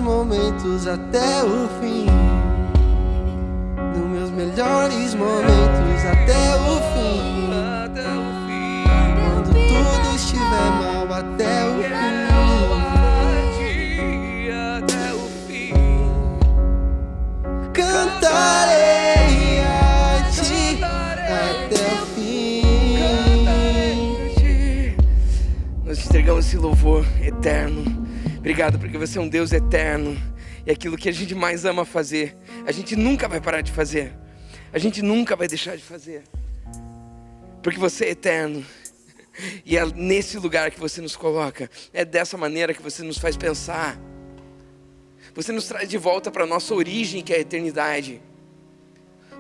momentos até o fim. Nos meus melhores momentos até o fim. Quando tudo estiver mal até o fim. Cantarei a ti até o fim. Nós te entregamos esse louvor eterno. Obrigado porque você é um Deus eterno. E aquilo que a gente mais ama fazer, a gente nunca vai parar de fazer. A gente nunca vai deixar de fazer. Porque você é eterno. E é nesse lugar que você nos coloca. É dessa maneira que você nos faz pensar. Você nos traz de volta para a nossa origem, que é a eternidade.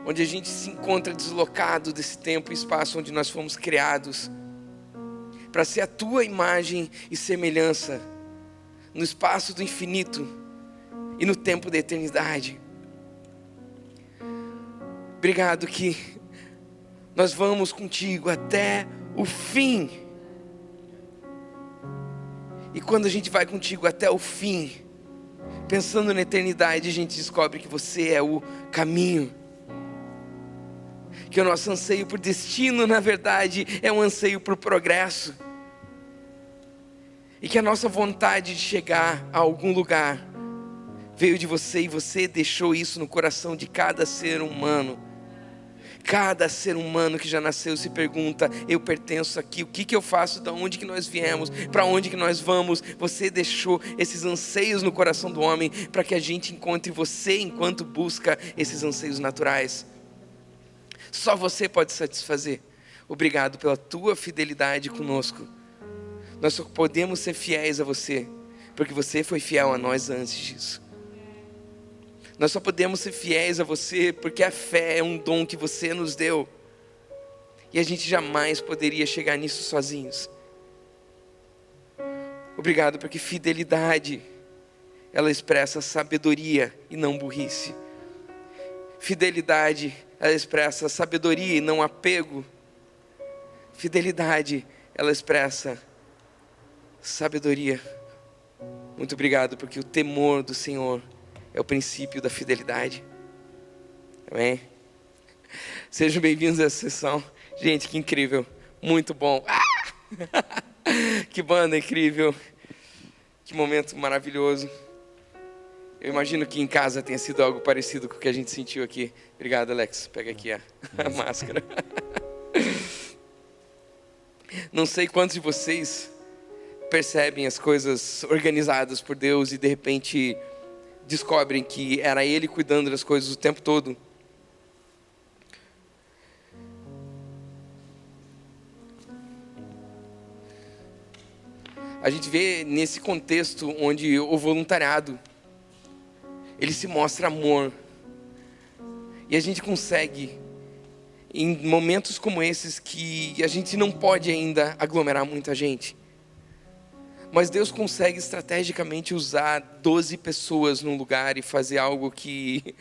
Onde a gente se encontra deslocado desse tempo e espaço onde nós fomos criados. Para ser a tua imagem e semelhança. No espaço do infinito. E no tempo da eternidade. Obrigado que nós vamos contigo até o fim. E quando a gente vai contigo até o fim, pensando na eternidade, a gente descobre que você é o caminho. Que o nosso anseio por destino, na verdade, é um anseio por progresso. E que a nossa vontade de chegar a algum lugar veio de você, e você deixou isso no coração de cada ser humano. Cada ser humano que já nasceu se pergunta: eu pertenço aqui, o que eu faço, de onde que nós viemos, para onde que nós vamos? Você deixou esses anseios no coração do homem para que a gente encontre você enquanto busca esses anseios naturais. Só você pode satisfazer. Obrigado pela tua fidelidade conosco. Nós só podemos ser fiéis a você porque você foi fiel a nós antes disso. Nós só podemos ser fiéis a você porque a fé é um dom que você nos deu. E a gente jamais poderia chegar nisso sozinhos. Obrigado porque fidelidade, ela expressa sabedoria e não burrice. Fidelidade, ela expressa sabedoria e não apego. Fidelidade, ela expressa sabedoria. Muito obrigado porque o temor do Senhor é o princípio da fidelidade. Amém? Sejam bem-vindos a essa sessão. Gente, que incrível. Muito bom. Que banda incrível. Que momento maravilhoso. Eu imagino que em casa tenha sido algo parecido com o que a gente sentiu aqui. Obrigado, Alex. Pega aqui a máscara. Não sei quantos de vocês percebem as coisas organizadas por Deus e de repente descobrem que era Ele cuidando das coisas o tempo todo. A gente vê nesse contexto onde o voluntariado, ele se mostra amor. E a gente consegue, em momentos como esses, que a gente não pode ainda aglomerar muita gente. Mas Deus consegue estrategicamente usar 12 pessoas num lugar e fazer algo que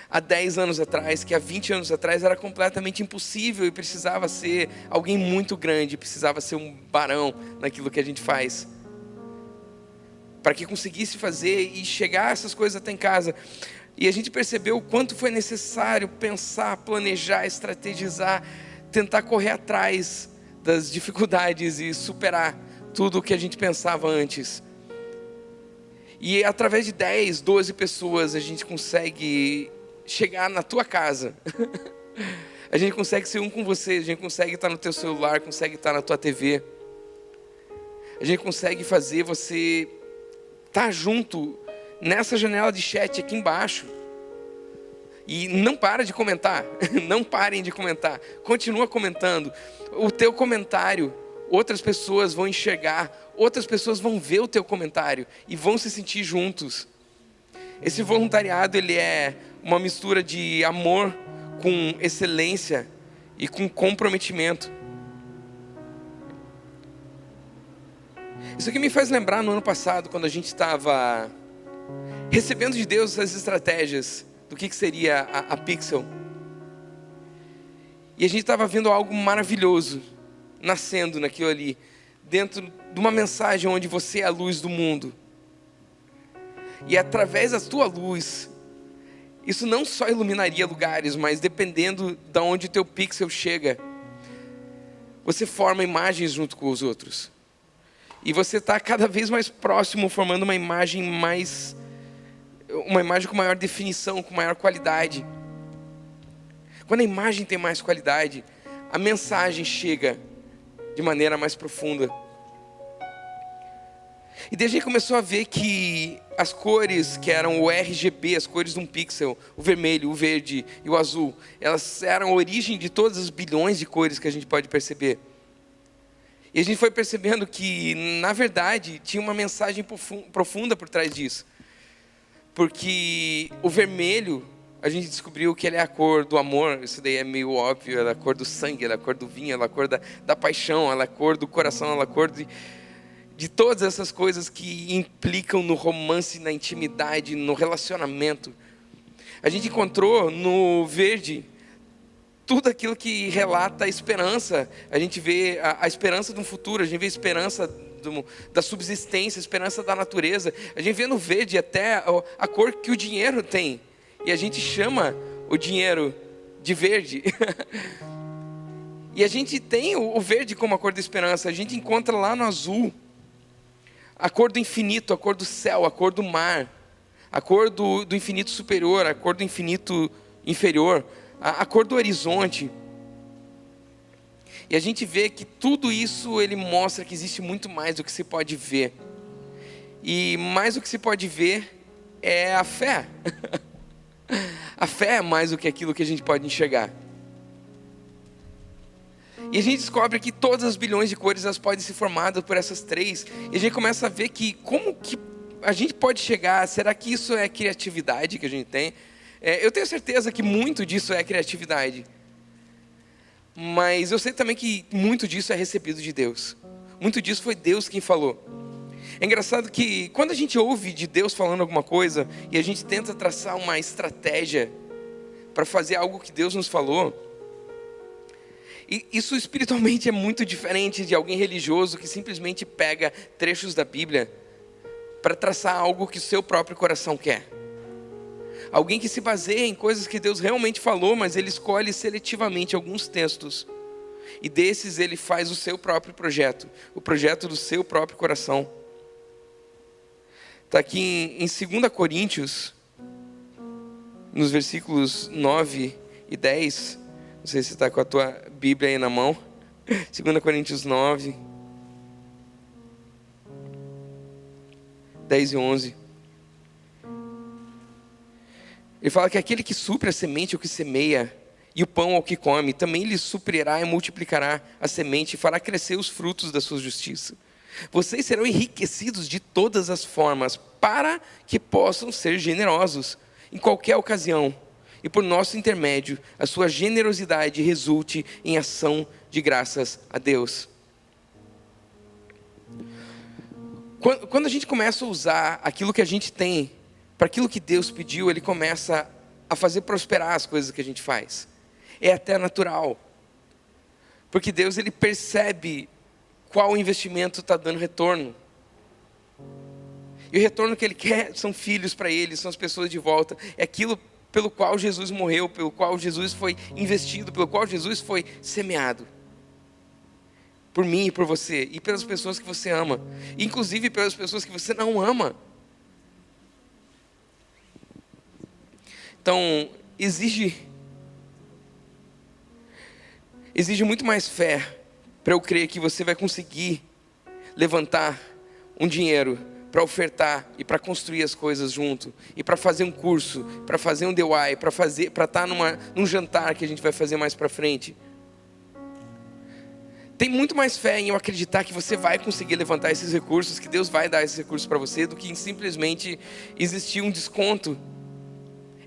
há 10 anos atrás, que há 20 anos atrás era completamente impossível e precisava ser alguém muito grande, precisava ser um barão naquilo que a gente faz. Para que conseguisse fazer e chegar essas coisas até em casa. E a gente percebeu o quanto foi necessário pensar, planejar, estrategizar, tentar correr atrás das dificuldades e superar tudo o que a gente pensava antes. E através de 10, 12 pessoas a gente consegue chegar na tua casa. A gente consegue ser um com você, a gente consegue estar no teu celular, consegue estar na tua TV. A gente consegue fazer você estar junto nessa janela de chat aqui embaixo. E não para de comentar, não parem de comentar, continua comentando. O teu comentário, outras pessoas vão enxergar, outras pessoas vão ver o teu comentário e vão se sentir juntos. Esse voluntariado, ele é uma mistura de amor com excelência e com comprometimento. Isso aqui me faz lembrar no ano passado, quando a gente estava recebendo de Deus as estratégias do que seria a Pixel. E a gente estava vendo algo maravilhoso nascendo naquilo ali, dentro de uma mensagem onde você é a luz do mundo. E através da tua luz, isso não só iluminaria lugares, mas dependendo de onde o teu pixel chega, você forma imagens junto com os outros. E você está cada vez mais próximo, formando uma imagem com maior definição, com maior qualidade. Quando a imagem tem mais qualidade, a mensagem chega de maneira mais profunda. E daí a gente começou a ver que as cores que eram o RGB, as cores de um pixel, o vermelho, o verde e o azul, elas eram a origem de todas as bilhões de cores que a gente pode perceber. E a gente foi percebendo que, na verdade, tinha uma mensagem profunda por trás disso. Porque o vermelho, a gente descobriu que ele é a cor do amor. Isso daí é meio óbvio. Ela é a cor do sangue, ela é a cor do vinho, ela é a cor da paixão, ela é a cor do coração, ela é a cor de todas essas coisas que implicam no romance, na intimidade, no relacionamento. A gente encontrou no verde tudo aquilo que relata a esperança. A gente vê a esperança de um futuro, a gente vê a esperança da subsistência, a esperança da natureza. A gente vê no verde até a cor que o dinheiro tem. E a gente chama o dinheiro de verde. E a gente tem o verde como a cor da esperança. A gente encontra lá no azul a cor do infinito, a cor do céu, a cor do mar, a cor do infinito superior, a cor do infinito inferior, a cor do horizonte. E a gente vê que tudo isso ele mostra que existe muito mais do que se pode ver. E mais do que se pode ver é a fé. A fé é mais do que aquilo que a gente pode enxergar. E a gente descobre que todas as bilhões de cores elas podem ser formadas por essas três. E a gente começa a ver que como que a gente pode chegar. Será que isso é criatividade que a gente tem? Eu tenho certeza que muito disso é criatividade. Mas eu sei também que muito disso é recebido de Deus. Muito disso foi Deus quem falou. É engraçado que quando a gente ouve de Deus falando alguma coisa e a gente tenta traçar uma estratégia para fazer algo que Deus nos falou, e isso espiritualmente é muito diferente de alguém religioso que simplesmente pega trechos da Bíblia para traçar algo que o seu próprio coração quer. Alguém que se baseia em coisas que Deus realmente falou, mas ele escolhe seletivamente alguns textos. E desses ele faz o seu próprio projeto, o projeto do seu próprio coração. Está aqui em 2 Coríntios, nos versículos 9 e 10. Não sei se está com a tua Bíblia aí na mão. 2 Coríntios 9, 10 e 11. Ele fala que aquele que supre a semente ao que semeia e o pão ao que come, também lhe suprirá e multiplicará a semente e fará crescer os frutos da sua justiça. Vocês serão enriquecidos de todas as formas para que possam ser generosos em qualquer ocasião. E por nosso intermédio, a sua generosidade resulte em ação de graças a Deus. Quando a gente começa a usar aquilo que a gente tem para aquilo que Deus pediu, ele começa a fazer prosperar as coisas que a gente faz. É até natural. Porque Deus ele percebe qual investimento está dando retorno. E o retorno que ele quer são filhos para ele, são as pessoas de volta. É aquilo pelo qual Jesus morreu, pelo qual Jesus foi investido, pelo qual Jesus foi semeado. Por mim e por você, e pelas pessoas que você ama. Inclusive pelas pessoas que você não ama. Então, exige muito mais fé para eu crer que você vai conseguir levantar um dinheiro para ofertar e para construir as coisas junto, e para fazer um curso, para fazer um DIY, para estar num jantar que a gente vai fazer mais para frente. Tem muito mais fé em eu acreditar que você vai conseguir levantar esses recursos, que Deus vai dar esses recursos para você, do que em simplesmente existir um desconto.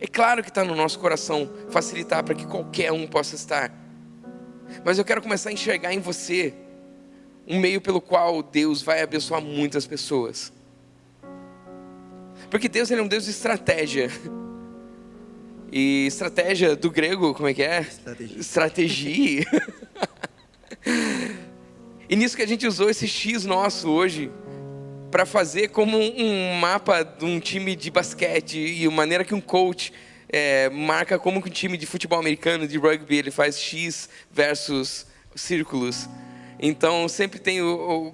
É claro que está no nosso coração facilitar para que qualquer um possa estar. Mas eu quero começar a enxergar em você um meio pelo qual Deus vai abençoar muitas pessoas. Porque Deus ele é um Deus de estratégia. E estratégia do grego, como é que é? Estratégia. E nisso que a gente usou esse X nosso hoje para fazer como um mapa de um time de basquete e a maneira que um coach marca como que um time de futebol americano, de rugby, ele faz X versus círculos. Então sempre tem o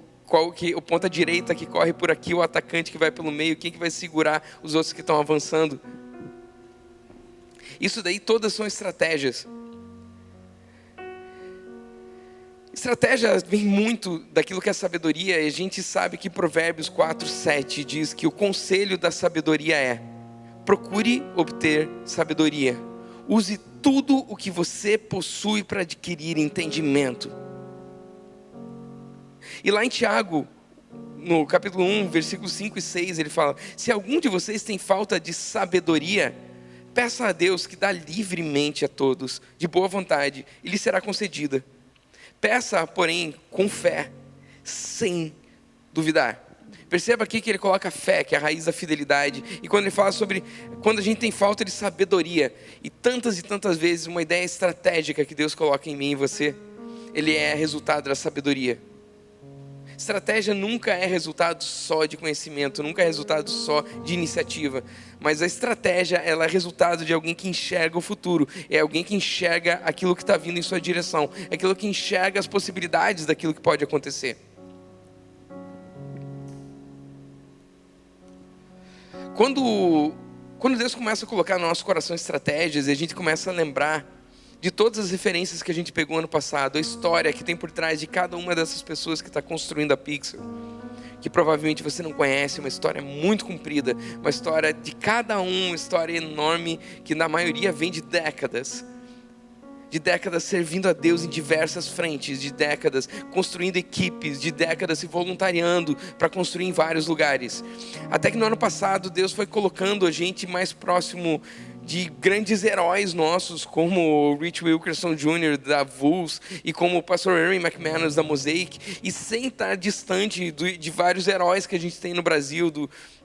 ponta direita que corre por aqui, o atacante que vai pelo meio, quem que vai segurar os outros que estão avançando. Isso daí todas são estratégias. Estratégia vem muito daquilo que é sabedoria, e a gente sabe que Provérbios 4:7 diz que o conselho da sabedoria é: procure obter sabedoria. Use tudo o que você possui para adquirir entendimento. E lá em Tiago, no capítulo 1, versículos 5 e 6, ele fala: se algum de vocês tem falta de sabedoria, peça a Deus que dá livremente a todos, de boa vontade, e lhe será concedida. Peça, porém, com fé, sem duvidar. Perceba aqui que ele coloca a fé, que é a raiz da fidelidade. E quando ele fala sobre quando a gente tem falta de sabedoria, e tantas vezes uma ideia estratégica que Deus coloca em mim e em você, ele é resultado da sabedoria. Estratégia nunca é resultado só de conhecimento, nunca é resultado só de iniciativa. Mas a estratégia, ela é resultado de alguém que enxerga o futuro. É alguém que enxerga aquilo que está vindo em sua direção. É aquilo que enxerga as possibilidades daquilo que pode acontecer. Quando Deus começa a colocar no nosso coração estratégias, e a gente começa a lembrar de todas as referências que a gente pegou ano passado, a história que tem por trás de cada uma dessas pessoas que está construindo a Pixel, que provavelmente você não conhece, uma história muito comprida, uma história de cada um, uma história enorme, que na maioria vem de décadas servindo a Deus em diversas frentes, de décadas construindo equipes, de décadas se voluntariando para construir em vários lugares. Até que no ano passado Deus foi colocando a gente mais próximo de grandes heróis nossos, como o Rich Wilkerson Jr. da Vulls e como o pastor Aaron McManus da Mosaic, e sem estar distante de vários heróis que a gente tem no Brasil,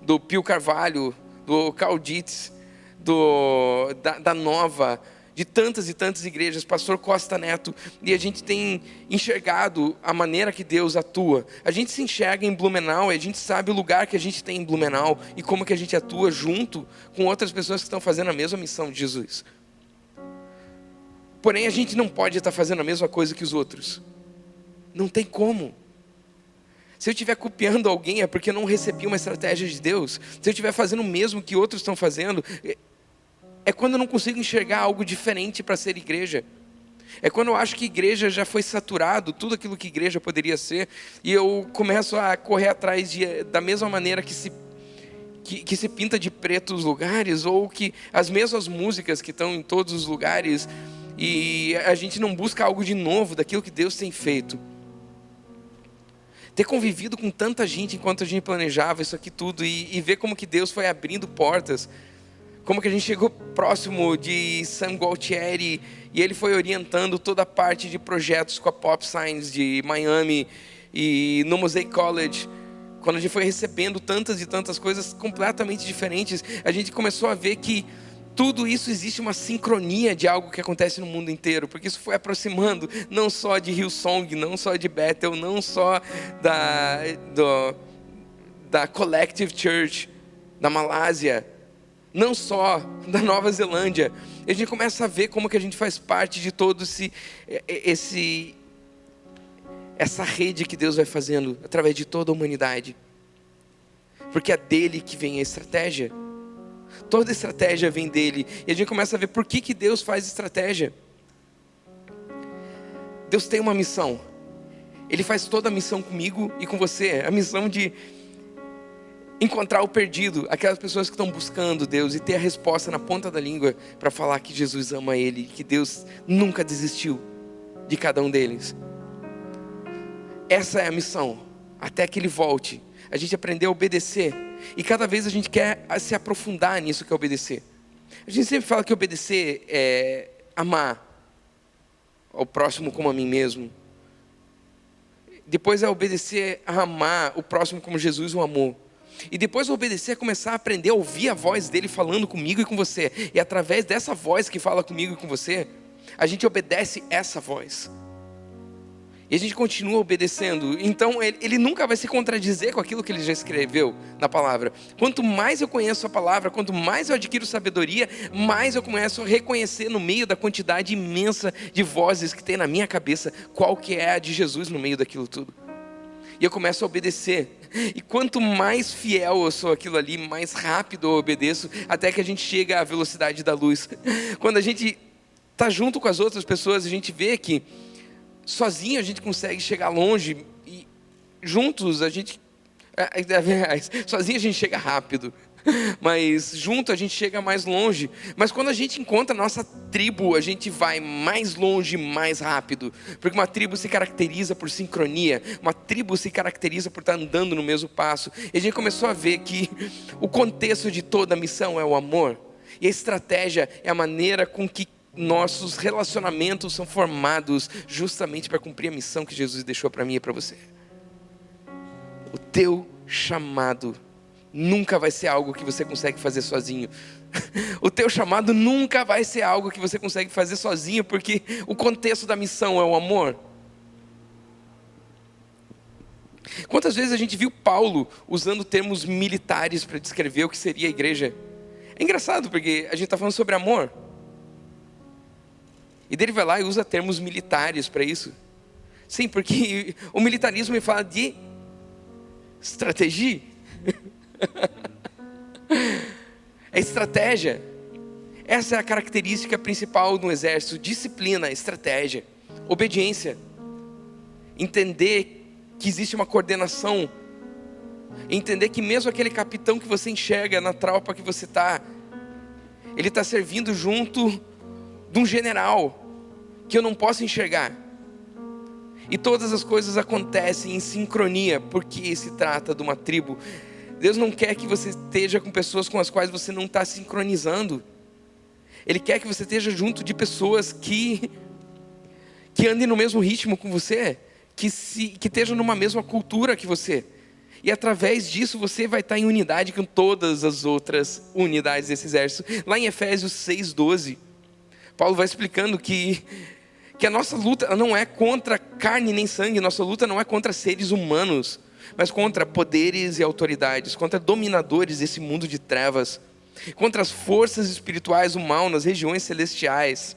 do Pio Carvalho, do Carl Dietz, da Nova, de tantas e tantas igrejas, pastor Costa Neto, e a gente tem enxergado a maneira que Deus atua. A gente se enxerga em Blumenau, e a gente sabe o lugar que a gente tem em Blumenau, e como que a gente atua junto com outras pessoas que estão fazendo a mesma missão de Jesus. Porém, a gente não pode estar fazendo a mesma coisa que os outros. Não tem como. Se eu estiver copiando alguém, é porque eu não recebi uma estratégia de Deus. Se eu estiver fazendo o mesmo que outros estão fazendo, é quando eu não consigo enxergar algo diferente para ser igreja. É quando eu acho que igreja já foi saturado, tudo aquilo que igreja poderia ser, e eu começo a correr atrás da mesma maneira que se pinta de preto os lugares, ou que as mesmas músicas que estão em todos os lugares, e a gente não busca algo de novo daquilo que Deus tem feito. Ter convivido com tanta gente enquanto a gente planejava isso aqui tudo, e ver como que Deus foi abrindo portas, como que a gente chegou próximo de Sam Gualtieri, e ele foi orientando toda a parte de projetos com a Pop Signs de Miami, e no Mosaic College, quando a gente foi recebendo tantas e tantas coisas completamente diferentes, a gente começou a ver que tudo isso existe uma sincronia de algo que acontece no mundo inteiro, porque isso foi aproximando não só de Hillsong, não só de Bethel, não só da Collective Church da Malásia, não só da Nova Zelândia. E a gente começa a ver como que a gente faz parte de todo essa rede que Deus vai fazendo através de toda a humanidade. Porque é dele que vem a estratégia. Toda estratégia vem dele. E a gente começa a ver por que Deus faz estratégia. Deus tem uma missão. Ele faz toda a missão comigo e com você. A missão de encontrar o perdido, aquelas pessoas que estão buscando Deus e ter a resposta na ponta da língua para falar que Jesus ama ele, que Deus nunca desistiu de cada um deles. Essa é a missão, até que ele volte. A gente aprendeu a obedecer, e cada vez a gente quer se aprofundar nisso que é obedecer. A gente sempre fala que obedecer é amar ao próximo como a mim mesmo. Depois é obedecer a amar o próximo como Jesus o amou. E depois obedecer é começar a aprender a ouvir a voz dele falando comigo e com você. E através dessa voz que fala comigo e com você, a gente obedece essa voz. E a gente continua obedecendo. Então ele nunca vai se contradizer com aquilo que ele já escreveu na palavra. Quanto mais eu conheço a palavra, quanto mais eu adquiro sabedoria, mais eu começo a reconhecer no meio da quantidade imensa de vozes que tem na minha cabeça, qual que é a de Jesus no meio daquilo tudo. E eu começo a obedecer. E quanto mais fiel eu sou aquilo ali, mais rápido eu obedeço, até que a gente chega à velocidade da luz. Quando a gente está junto com as outras pessoas, a gente vê que sozinho a gente consegue chegar longe, e juntos a gente... sozinho a gente chega rápido, mas junto a gente chega mais longe. Mas quando a gente encontra a nossa tribo, a gente vai mais longe, mais rápido. Porque uma tribo se caracteriza por sincronia, uma tribo se caracteriza por estar andando no mesmo passo. E a gente começou a ver que o contexto de toda a missão é o amor. E a estratégia é a maneira com que nossos relacionamentos são formados justamente para cumprir a missão que Jesus deixou para mim e para você. O teu chamado nunca vai ser algo que você consegue fazer sozinho. O teu chamado nunca vai ser algo que você consegue fazer sozinho, porque o contexto da missão é o amor. Quantas vezes a gente viu Paulo usando termos militares para descrever o que seria a igreja? É engraçado, porque a gente está falando sobre amor. E dele vai lá e usa termos militares para isso. Sim, porque o militarismo me fala de estratégia. É estratégia. Essa é a característica principal do exército: disciplina, estratégia, obediência. Entender que existe uma coordenação. Entender que mesmo aquele capitão que você enxerga na tropa que você está, ele está servindo junto de um general que eu não posso enxergar. E todas as coisas acontecem em sincronia, porque se trata de uma tribo. Deus não quer que você esteja com pessoas com as quais você não está sincronizando. Ele quer que você esteja junto de pessoas que andem no mesmo ritmo com você, que estejam numa mesma cultura que você. E através disso você vai estar em unidade com todas as outras unidades desse exército. Lá em Efésios 6:12, Paulo vai explicando que a nossa luta não é contra carne nem sangue, nossa luta não é contra seres humanos, mas contra poderes e autoridades, contra dominadores desse mundo de trevas, contra as forças espirituais do mal nas regiões celestiais.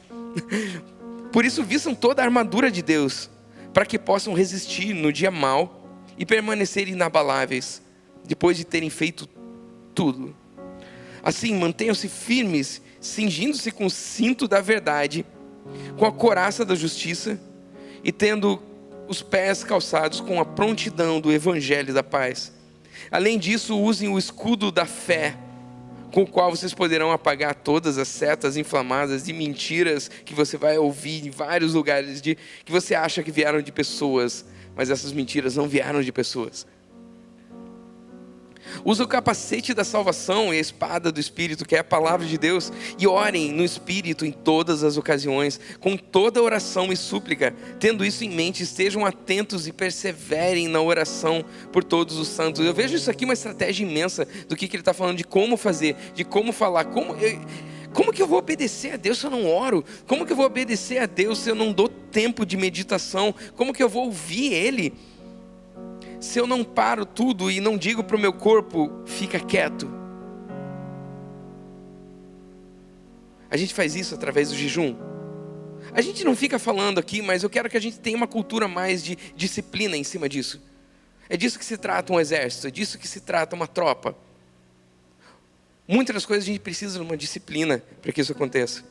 Por isso vistam toda a armadura de Deus, para que possam resistir no dia mau e permanecer inabaláveis, depois de terem feito tudo. Assim, mantenham-se firmes, cingindo-se com o cinto da verdade, com a couraça da justiça e tendo os pés calçados com a prontidão do evangelho da paz. Além disso, usem o escudo da fé, com o qual vocês poderão apagar todas as setas inflamadas e mentiras que você vai ouvir em vários lugares, que você acha que vieram de pessoas, mas essas mentiras não vieram de pessoas. Usa o capacete da salvação e a espada do Espírito, que é a palavra de Deus, e orem no Espírito em todas as ocasiões, com toda oração e súplica. Tendo isso em mente, estejam atentos e perseverem na oração por todos os santos. Eu vejo isso aqui uma estratégia imensa do que ele está falando, de como fazer, de como falar. Como que eu vou obedecer a Deus se eu não oro? Como que eu vou obedecer a Deus se eu não dou tempo de meditação? Como que eu vou ouvir Ele se eu não paro tudo e não digo para o meu corpo, fica quieto? A gente faz isso através do jejum. A gente não fica falando aqui, mas eu quero que a gente tenha uma cultura mais de disciplina em cima disso. É disso que se trata um exército, é disso que se trata uma tropa. Muitas das coisas a gente precisa de uma disciplina para que isso aconteça.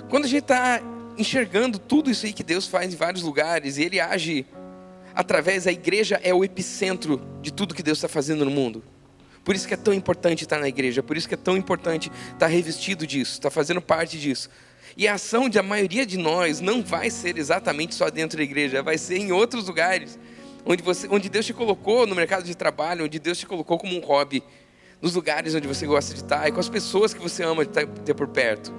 Quando a gente está enxergando tudo isso aí que Deus faz em vários lugares, e Ele age através da igreja, é o epicentro de tudo que Deus está fazendo no mundo. Por isso que é tão importante estar na igreja, por isso que é tão importante estar revestido disso, estar fazendo parte disso. E a ação da maioria de nós não vai ser exatamente só dentro da igreja, vai ser em outros lugares, onde Deus te colocou no mercado de trabalho, onde Deus te colocou como um hobby, nos lugares onde você gosta de estar, e com as pessoas que você ama de ter por perto.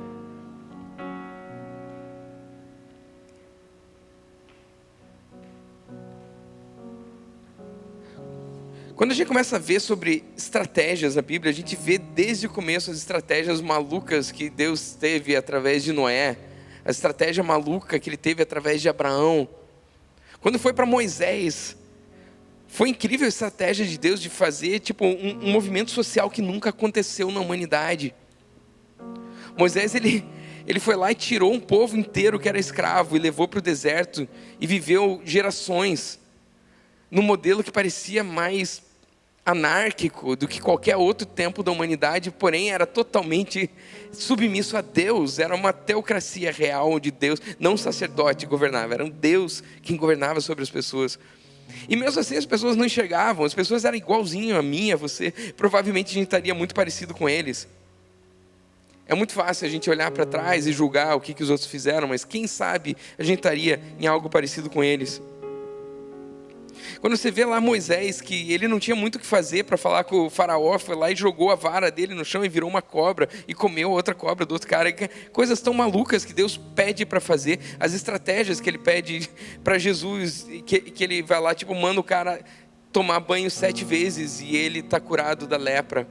Quando a gente começa a ver sobre estratégias na Bíblia, a gente vê desde o começo as estratégias malucas que Deus teve através de Noé, a estratégia maluca que ele teve através de Abraão. Quando foi para Moisés, foi incrível a estratégia de Deus de fazer um movimento social que nunca aconteceu na humanidade. Moisés, ele foi lá e tirou um povo inteiro que era escravo e levou para o deserto e viveu gerações num modelo que parecia mais anárquico do que qualquer outro tempo da humanidade, porém era totalmente submisso a Deus. Era uma teocracia real onde Deus, não um sacerdote governava, era um Deus quem governava sobre as pessoas. E mesmo assim as pessoas não enxergavam, as pessoas eram igualzinho a mim, a você. Provavelmente a gente estaria muito parecido com eles. É muito fácil a gente olhar para trás e julgar o que os outros fizeram, mas quem sabe a gente estaria em algo parecido com eles. Quando você vê lá Moisés, que ele não tinha muito o que fazer para falar com o faraó, foi lá e jogou a vara dele no chão e virou uma cobra, e comeu a outra cobra do outro cara. Coisas tão malucas que Deus pede para fazer, as estratégias que Ele pede para Jesus, que Ele vai lá, manda o cara tomar banho 7 vezes e ele está curado da lepra.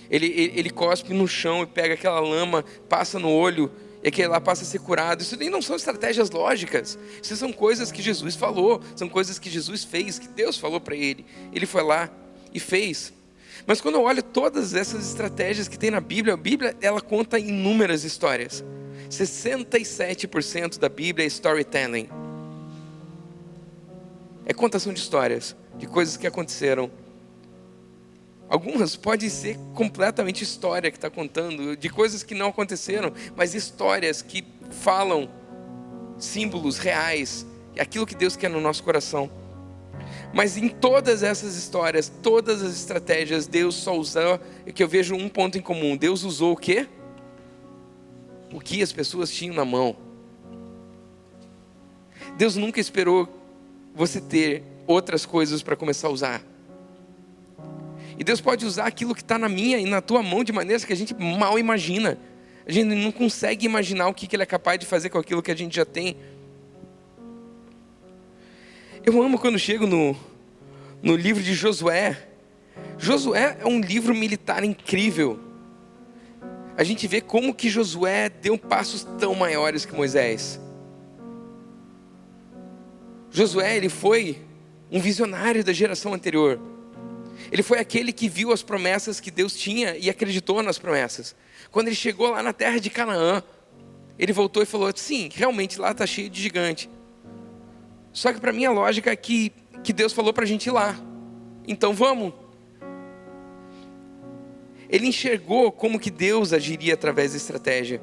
Ele cospe no chão e pega aquela lama, passa no olho, e aquele lá passa a ser curado. Isso nem não são estratégias lógicas. Isso são coisas que Jesus falou, são coisas que Jesus fez, que Deus falou para ele. Ele foi lá e fez. Mas quando eu olho todas essas estratégias que tem na Bíblia, a Bíblia ela conta inúmeras histórias. 67% da Bíblia é storytelling. É contação de histórias, de coisas que aconteceram. Algumas podem ser completamente história que está contando, de coisas que não aconteceram, mas histórias que falam símbolos reais, aquilo que Deus quer no nosso coração. Mas em todas essas histórias, todas as estratégias, Deus só usou, que eu vejo um ponto em comum, Deus usou o quê? O que as pessoas tinham na mão. Deus nunca esperou você ter outras coisas para começar a usar. E Deus pode usar aquilo que está na minha e na tua mão de maneiras que a gente mal imagina. A gente não consegue imaginar o que Ele é capaz de fazer com aquilo que a gente já tem. Eu amo quando chego no livro de Josué. Josué é um livro militar incrível. A gente vê como que Josué deu passos tão maiores que Moisés. Josué, ele foi um visionário da geração anterior. Ele foi aquele que viu as promessas que Deus tinha e acreditou nas promessas. Quando ele chegou lá na terra de Canaã, ele voltou e falou, sim, realmente lá está cheio de gigante. Só que para mim a lógica é que Deus falou para a gente ir lá. Então vamos. Ele enxergou como que Deus agiria através da estratégia.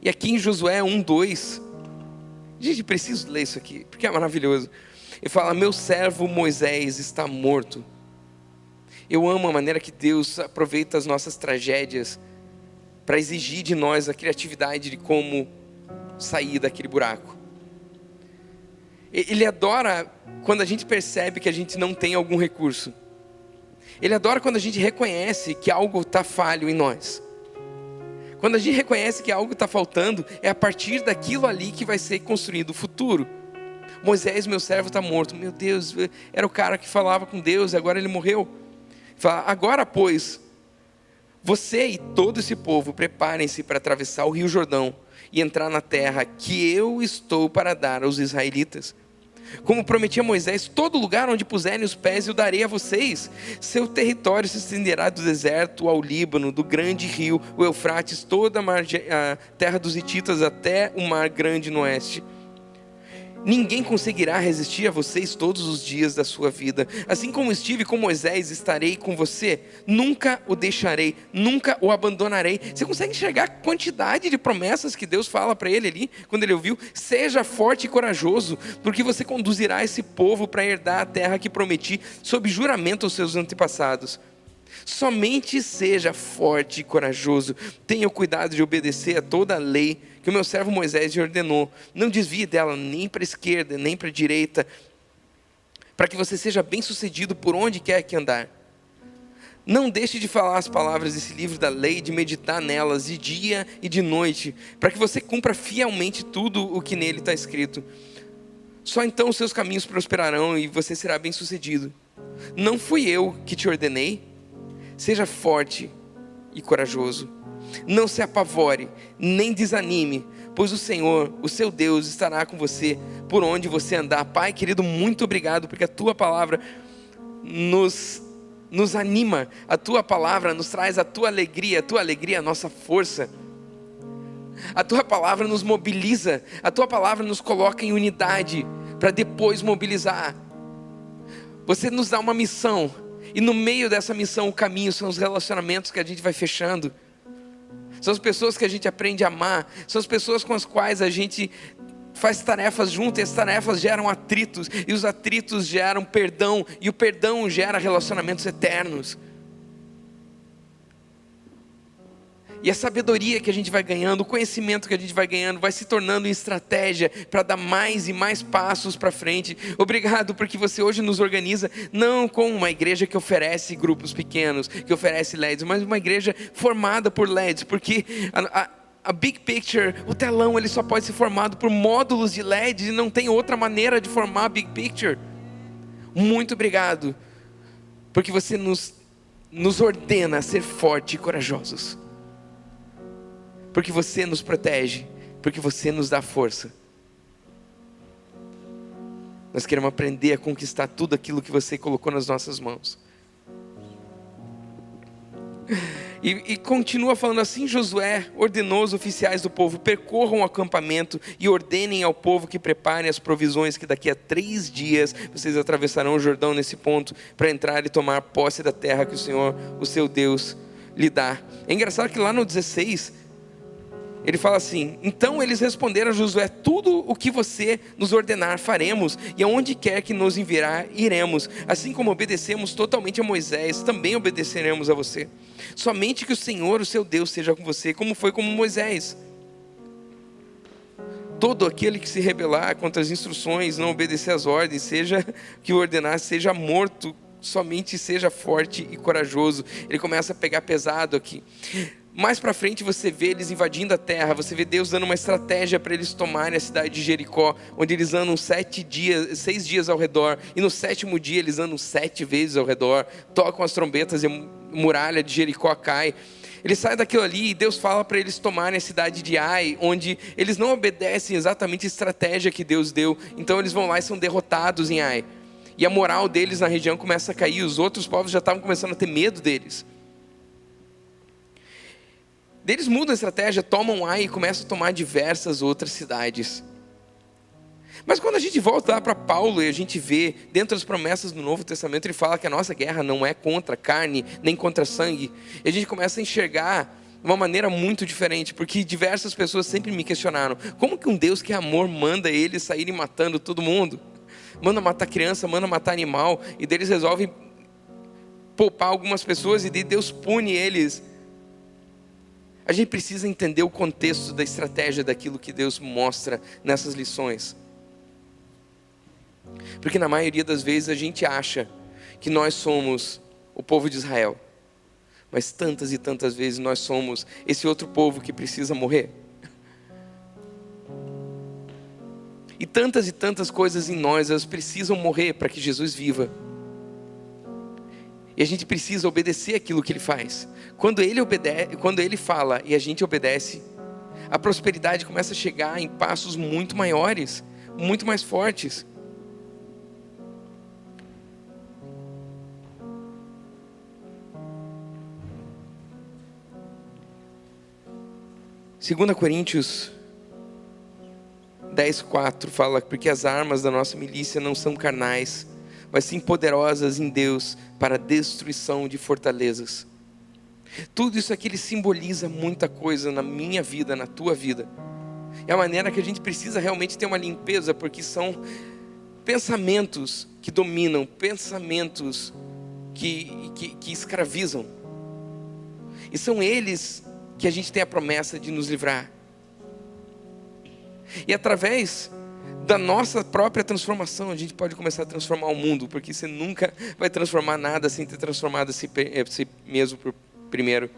E aqui em Josué 1:2, gente, preciso ler isso aqui, porque é maravilhoso. Ele fala, meu servo Moisés está morto. Eu amo a maneira que Deus aproveita as nossas tragédias para exigir de nós a criatividade de como sair daquele buraco. Ele adora quando a gente percebe que a gente não tem algum recurso. Ele adora quando a gente reconhece que algo está falho em nós. Quando a gente reconhece que algo está faltando, é a partir daquilo ali que vai ser construído o futuro. Moisés, meu servo, está morto. Meu Deus, era o cara que falava com Deus, agora ele morreu. Fala, agora pois, você e todo esse povo preparem-se para atravessar o rio Jordão e entrar na terra que eu estou para dar aos israelitas. Como prometi a Moisés, todo lugar onde puserem os pés eu darei a vocês. Seu território se estenderá do deserto ao Líbano, do grande rio, o Eufrates, toda a terra dos hititas até o mar grande no oeste. Ninguém conseguirá resistir a vocês todos os dias da sua vida. Assim como estive com Moisés, estarei com você. Nunca o deixarei, nunca o abandonarei. Você consegue enxergar a quantidade de promessas que Deus fala para ele ali, quando ele ouviu? Seja forte e corajoso, porque você conduzirá esse povo para herdar a terra que prometi, sob juramento aos seus antepassados. Somente seja forte e corajoso. Tenha o cuidado de obedecer a toda a lei que o meu servo Moisés lhe ordenou. Não desvie dela nem para a esquerda, nem para a direita, para que você seja bem sucedido por onde quer que andar. Não deixe de falar as palavras desse livro da lei, de meditar nelas de dia e de noite, para que você cumpra fielmente tudo o que nele está escrito. Só então os seus caminhos prosperarão e você será bem sucedido. Não fui eu que te ordenei? Seja forte e corajoso. Não se apavore, nem desanime, pois o Senhor, o seu Deus, estará com você por onde você andar. Pai querido, muito obrigado, porque a tua palavra nos anima, a tua palavra nos traz a tua alegria é a nossa força. A tua palavra nos mobiliza, a tua palavra nos coloca em unidade, para depois mobilizar. Você nos dá uma missão, e no meio dessa missão o caminho são os relacionamentos que a gente vai fechando, são as pessoas que a gente aprende a amar, são as pessoas com as quais a gente faz tarefas junto, e as tarefas geram atritos, e os atritos geram perdão, e o perdão gera relacionamentos eternos. E a sabedoria que a gente vai ganhando, o conhecimento que a gente vai ganhando, vai se tornando em estratégia para dar mais e mais passos para frente. Obrigado porque você hoje nos organiza, não como uma igreja que oferece grupos pequenos, que oferece LEDs, mas uma igreja formada por LEDs, porque a big picture, o telão, ele só pode ser formado por módulos de LEDs, e não tem outra maneira de formar a big picture. Muito obrigado, porque você nos ordena a ser fortes e corajosos. Porque você nos protege, porque você nos dá força. Nós queremos aprender a conquistar tudo aquilo que você colocou nas nossas mãos. E continua falando assim: Josué ordenou os oficiais do povo: percorram o acampamento e ordenem ao povo que preparem as provisões, que daqui a 3 dias vocês atravessarão o Jordão nesse ponto, para entrar e tomar posse da terra que o Senhor, o seu Deus, lhe dá. É engraçado que lá no 16... ele fala assim: então eles responderam a Josué: tudo o que você nos ordenar faremos, e aonde quer que nos enviar, iremos. Assim como obedecemos totalmente a Moisés, também obedeceremos a você. Somente que o Senhor, o seu Deus, seja com você, como foi com Moisés. Todo aquele que se rebelar contra as instruções, não obedecer às ordens, seja que o ordenar, seja morto. Somente seja forte e corajoso. Ele começa a pegar pesado aqui. Mais para frente você vê eles invadindo a terra, você vê Deus dando uma estratégia para eles tomarem a cidade de Jericó, onde eles andam 6 dias ao redor, e no 7º dia eles andam 7 vezes ao redor, tocam as trombetas e a muralha de Jericó cai. Eles saem daquilo ali e Deus fala para eles tomarem a cidade de Ai, onde eles não obedecem exatamente a estratégia que Deus deu, então eles vão lá e são derrotados em Ai. E a moral deles na região começa a cair, os outros povos já estavam começando a ter medo deles. Eles mudam a estratégia, tomam Ai e começam a tomar diversas outras cidades. Mas quando a gente volta lá para Paulo e a gente vê, dentro das promessas do Novo Testamento, ele fala que a nossa guerra não é contra carne, nem contra sangue. E a gente começa a enxergar de uma maneira muito diferente, porque diversas pessoas sempre me questionaram: como que um Deus que é amor manda eles saírem matando todo mundo? Manda matar criança, manda matar animal, e deles resolvem poupar algumas pessoas e Deus pune eles. A gente precisa entender o contexto da estratégia daquilo que Deus mostra nessas lições. Porque na maioria das vezes a gente acha que nós somos o povo de Israel, mas tantas e tantas vezes nós somos esse outro povo que precisa morrer. E tantas coisas em nós, elas precisam morrer para que Jesus viva. E a gente precisa obedecer aquilo que Ele faz. Quando Ele fala e a gente obedece, a prosperidade começa a chegar em passos muito maiores, muito mais fortes. Segunda Coríntios 10:4 fala: porque as armas da nossa milícia não são carnais, mas sim poderosas em Deus para a destruição de fortalezas. Tudo isso aqui ele simboliza muita coisa na minha vida, na tua vida. É a maneira que a gente precisa realmente ter uma limpeza, porque são pensamentos que dominam, pensamentos que escravizam. E são eles que a gente tem a promessa de nos livrar. E através da nossa própria transformação, a gente pode começar a transformar o mundo, porque você nunca vai transformar nada sem ter transformado a si mesmo primeiro.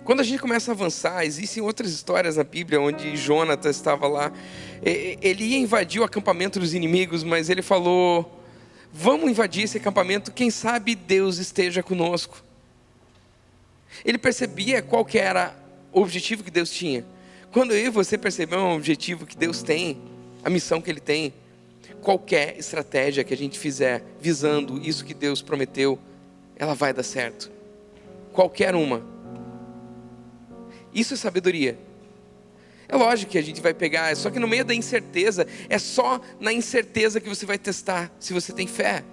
Quando a gente começa a avançar, existem outras histórias na Bíblia onde Jonatas estava lá. Ele ia invadir o acampamento dos inimigos, mas ele falou: vamos invadir esse acampamento, quem sabe Deus esteja conosco. Ele percebia qual que era o objetivo que Deus tinha. Quando eu e você percebemos o objetivo que Deus tem, a missão que Ele tem, qualquer estratégia que a gente fizer visando isso que Deus prometeu, ela vai dar certo. Qualquer uma. Isso é sabedoria. É lógico que a gente vai pegar, só que no meio da incerteza, é só na incerteza que você vai testar se você tem fé.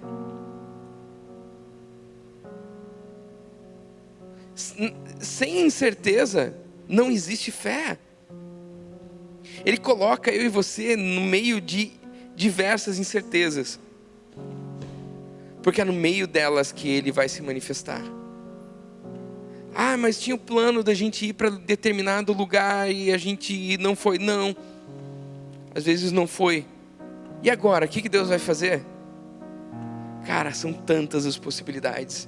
Sem incerteza, não existe fé. Ele coloca eu e você no meio de diversas incertezas, porque é no meio delas que Ele vai se manifestar. Ah, mas tinha o plano da gente ir para determinado lugar e a gente não foi. Não, às vezes não foi. E agora, o que Deus vai fazer? Cara, são tantas as possibilidades.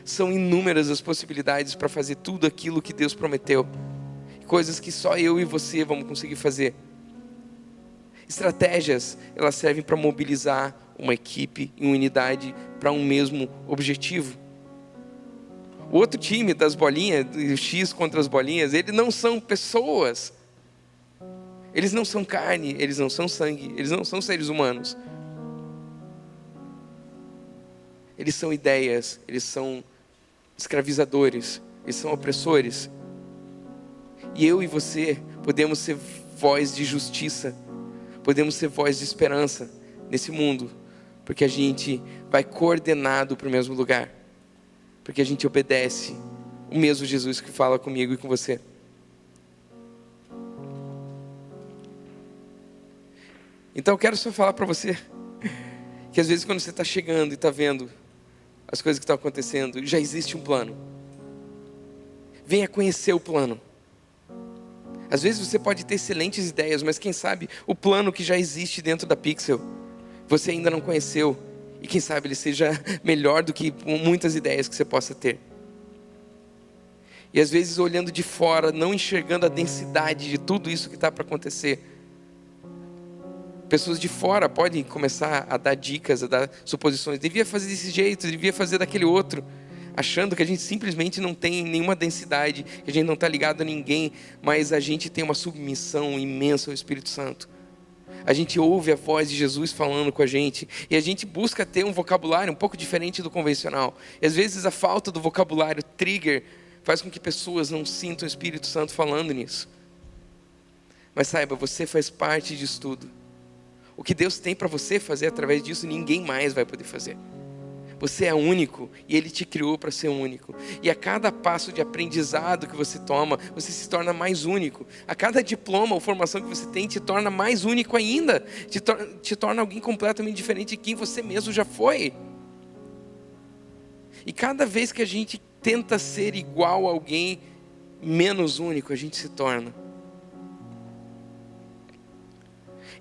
São inúmeras as possibilidades para fazer tudo aquilo que Deus prometeu. Coisas que só eu e você vamos conseguir fazer. Estratégias, elas servem para mobilizar uma equipe em unidade para um mesmo objetivo. O outro time das bolinhas, o X contra as bolinhas, eles não são pessoas. Eles não são carne, eles não são sangue, eles não são seres humanos. Eles são ideias, eles são escravizadores, eles são opressores. E eu e você podemos ser voz de justiça, podemos ser voz de esperança nesse mundo, porque a gente vai coordenado para o mesmo lugar, porque a gente obedece o mesmo Jesus que fala comigo e com você. Então eu quero só falar para você que às vezes quando você está chegando e está vendo as coisas que estão acontecendo, já existe um plano. Venha conhecer o plano. Às vezes você pode ter excelentes ideias, mas quem sabe o plano que já existe dentro da Pixel, você ainda não conheceu. E quem sabe ele seja melhor do que muitas ideias que você possa ter. E às vezes olhando de fora, não enxergando a densidade de tudo isso que está para acontecer. Pessoas de fora podem começar a dar dicas, a dar suposições. Devia fazer desse jeito, devia fazer daquele outro. Achando que a gente simplesmente não tem nenhuma densidade, que a gente não está ligado a ninguém, mas a gente tem uma submissão imensa ao Espírito Santo. A gente ouve a voz de Jesus falando com a gente, e a gente busca ter um vocabulário um pouco diferente do convencional. E às vezes a falta do vocabulário trigger faz com que pessoas não sintam o Espírito Santo falando nisso. Mas saiba, você faz parte disso tudo. O que Deus tem para você fazer através disso, ninguém mais vai poder fazer. Você é único e Ele te criou para ser único. E a cada passo de aprendizado que você toma, você se torna mais único. A cada diploma ou formação que você tem, te torna mais único ainda. Te torna alguém completamente diferente de quem você mesmo já foi. E cada vez que a gente tenta ser igual a alguém menos único, a gente se torna.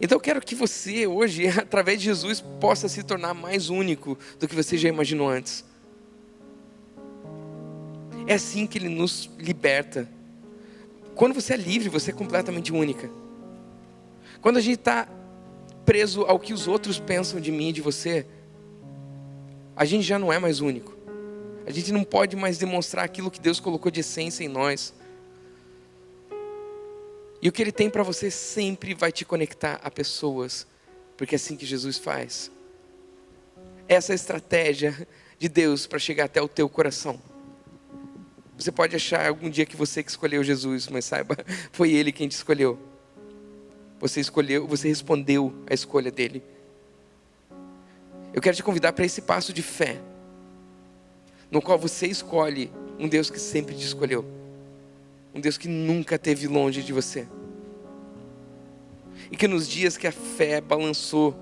Então eu quero que você hoje, através de Jesus, possa se tornar mais único do que você já imaginou antes. É assim que Ele nos liberta. Quando você é livre, você é completamente única. Quando a gente está preso ao que os outros pensam de mim e de você, a gente já não é mais único. A gente não pode mais demonstrar aquilo que Deus colocou de essência em nós. E o que Ele tem para você sempre vai te conectar a pessoas, porque é assim que Jesus faz. Essa é a estratégia de Deus para chegar até o teu coração. Você pode achar algum dia que você que escolheu Jesus, mas saiba, foi Ele quem te escolheu. Você escolheu, você respondeu à escolha dEle. Eu quero te convidar para esse passo de fé, no qual você escolhe um Deus que sempre te escolheu. Um Deus que nunca esteve longe de você. E que nos dias que a fé balançou,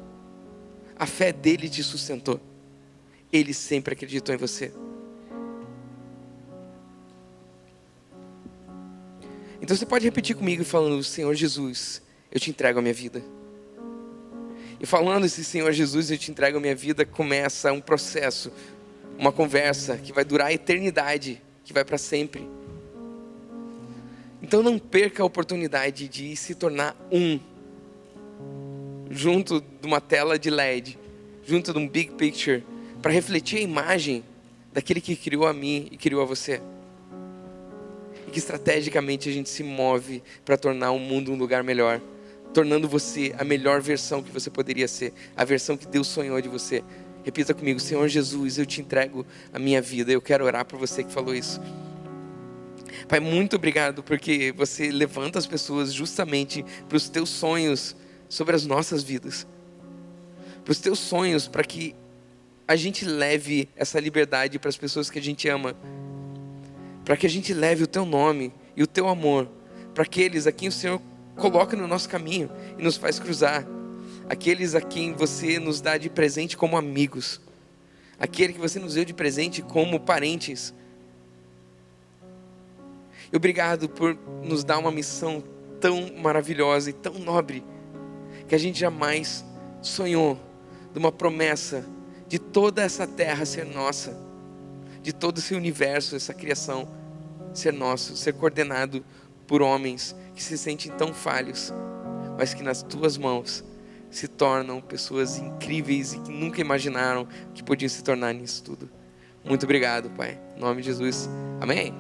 a fé dele te sustentou. Ele sempre acreditou em você. Então você pode repetir comigo falando: Senhor Jesus, eu te entrego a minha vida. E falando esse Senhor Jesus, eu te entrego a minha vida, começa um processo, uma conversa que vai durar a eternidade, que vai para sempre. Então não perca a oportunidade de se tornar junto de uma tela de LED, junto de um big picture, para refletir a imagem daquele que criou a mim e criou a você. e que estrategicamente a gente se move para tornar o mundo um lugar melhor, tornando você a melhor versão que você poderia ser, a versão que Deus sonhou de você. Repita comigo: Senhor Jesus, eu te entrego a minha vida. Eu quero orar por você que falou isso. Pai, muito obrigado porque você levanta as pessoas justamente para os teus sonhos sobre as nossas vidas, para os teus sonhos, para que a gente leve essa liberdade para as pessoas que a gente ama, para que a gente leve o teu nome e o teu amor para aqueles a quem o Senhor coloca no nosso caminho e nos faz cruzar, aqueles a quem você nos dá de presente como amigos, aquele que você nos deu de presente como parentes. E obrigado por nos dar uma missão tão maravilhosa e tão nobre, que a gente jamais sonhou de uma promessa de toda essa terra ser nossa, de todo esse universo, essa criação ser nosso, ser coordenado por homens que se sentem tão falhos, mas que nas tuas mãos se tornam pessoas incríveis e que nunca imaginaram que podiam se tornar nisso tudo. Muito obrigado, Pai. Em nome de Jesus. Amém.